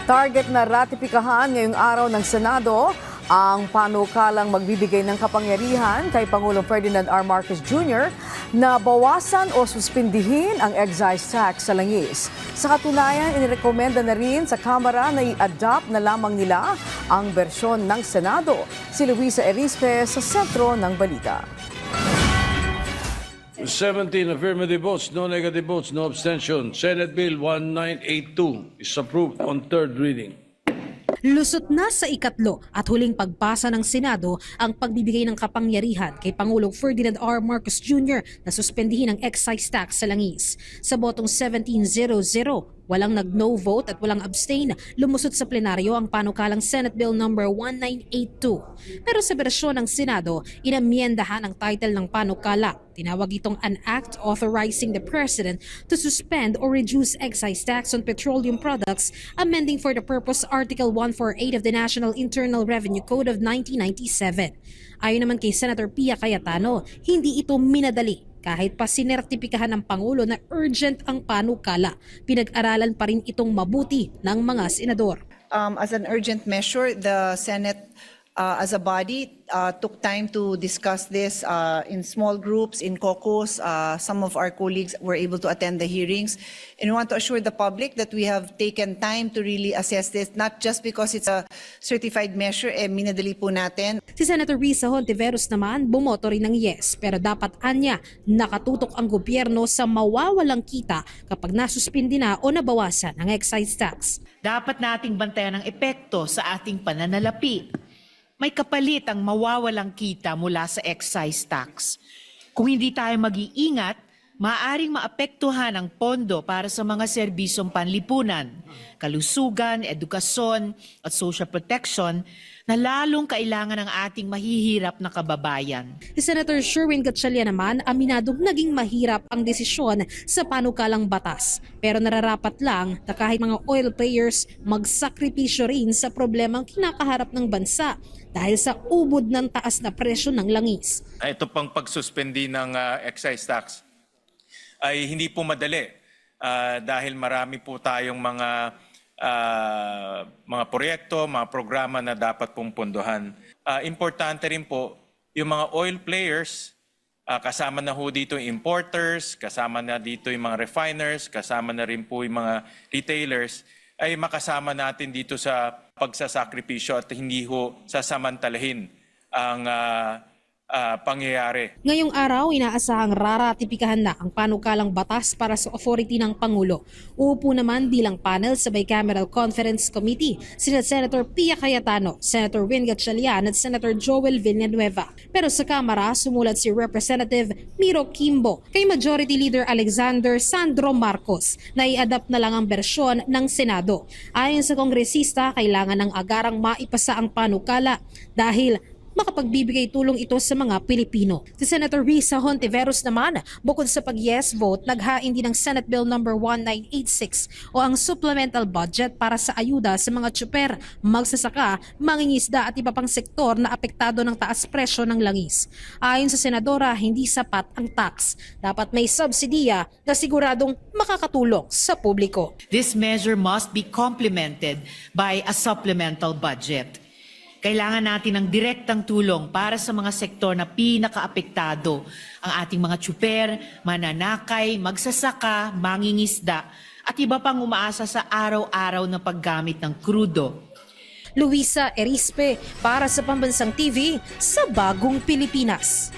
Target na ratipikahan ngayong araw ng Senado ang panukalang magbibigay ng kapangyarihan kay Pangulong Ferdinand R. Marcos Jr. na bawasan o suspindihin ang excise tax sa langis. Sa katunayan, inirekomenda na rin sa Kamara na i-adopt na lamang nila ang bersyon ng Senado. Si Luisa Erispe sa sentro ng balita. 17 affirmative votes, no negative votes, no abstention. Senate Bill 1982 is approved on third reading. Lusot na sa ikatlo at huling pagpasa ng Senado ang pagbibigay ng kapangyarihan kay Pangulong Ferdinand R. Marcos Jr. na suspendihin ang excise tax sa langis. Sa botong 17-0-0, walang nag-no vote at walang abstain, lumusot sa plenaryo ang panukalang Senate Bill No. 1982. Pero sa bersyon ng Senado, inamyendahan ang title ng panukala. Tinawag itong an act authorizing the President to suspend or reduce excise tax on petroleum products, amending for the purpose Article 148 of the National Internal Revenue Code of 1997. Ayon naman kay Senator Pia Cayetano, hindi ito minadali. Kahit pa sinertipikahan ng Pangulo na urgent ang panukala, pinag-aralan pa rin itong mabuti ng mga senador. As an urgent measure, the Senate as a body took time to discuss this in small groups, in caucus. Some of our colleagues were able to attend the hearings. And we want to assure the public that we have taken time to really assess this, not just because it's a certified measure, minadali po natin. Si Senator Risa Hontiveros naman bumoto rin ng yes, pero dapat anya nakatutok ang gobyerno sa mawawalang kita kapag nasuspindi na o nabawasan ang excise tax. Dapat nating bantayan ang epekto sa ating pananalapi. May kapalit ang mawawalang kita mula sa excise tax. Kung hindi tayo mag-iingat, maaaring maapektuhan ang pondo para sa mga serbisyong panlipunan, kalusugan, edukasyon at social protection na lalong kailangan ng ating mahihirap na kababayan. Si Senator Sherwin Gatchalian naman aminadong naging mahirap ang desisyon sa panukalang batas. Pero nararapat lang na kahit mga oil players magsakripisyo rin sa problemang kinakaharap ng bansa dahil sa ubod ng taas na presyo ng langis. Ito pang pagsuspendi ng excise tax ay hindi po madali dahil marami po tayong mga proyekto, mga programa na dapat pong pondohan. Importante rin po yung mga oil players, kasama na ho dito yung importers, kasama na dito yung mga refiners, kasama na rin po yung mga retailers, ay makasama natin dito sa pagsasakripisyo at hindi ho sasamantalahin ang pangyayari. Ngayong araw, inaasahang raratipikahan na ang panukalang batas para sa authority ng Pangulo. Uupo naman bilang panel sa Bicameral Conference Committee sina Senator Pia Cayetano, Senator Win Gatchalian at Senator Joel Villanueva. Pero sa Kamara, sumulat si Representative Miro Kimbo kay Majority Leader Alexander Sandro Marcos na i-adapt na lang ang bersyon ng Senado. Ayon sa kongresista, kailangan ng agarang maipasa ang panukala dahil makapagbibigay tulong ito sa mga Pilipino. Si Senator Risa Hontiveros naman, bukod sa pag-yes vote, naghain din ng Senate Bill No. 1986 o ang supplemental budget para sa ayuda sa mga tsuper, magsasaka, mangingisda at iba pang sektor na apektado ng taas presyo ng langis. Ayon sa senadora, hindi sapat ang tax. Dapat may subsidiya na siguradong makakatulong sa publiko. This measure must be complemented by a supplemental budget. Kailangan natin ng direktang tulong para sa mga sektor na pinakaapektado. Ang ating mga tsuper, mananakay, magsasaka, mangingisda, at iba pang umaasa sa araw-araw na paggamit ng krudo. Luisa Erispe para sa Pambansang TV sa Bagong Pilipinas.